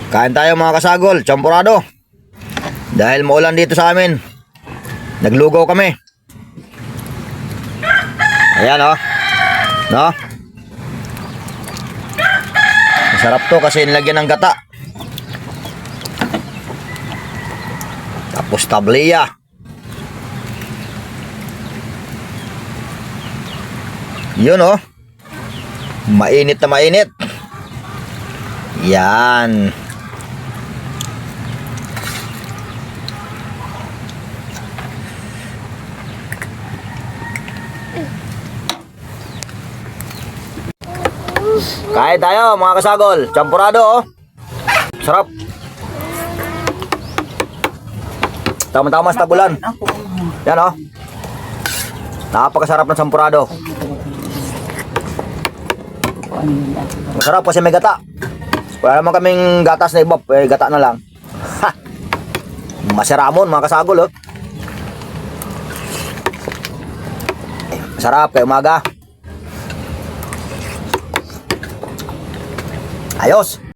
Kain tayo mga kasagol, champurado. Dahil maulan dito sa amin, naglugaw kami. Ayan oh. No? Masarap to kasi nilagyan ng gata. Tapos tabliya. Yun oh. Mainit na mainit. Yan. Kain tayo mga kasagol, champurado oh. Sarap. Tama-tama sa tagulan. Yan oh. Napakasarap ng champurado. Masarap kasi may gata. Wala naman kaming gatas na ibap, eh, gata na lang. Ha! Masiramon mga kasagol oh. Masarap kay umaga. Ayos.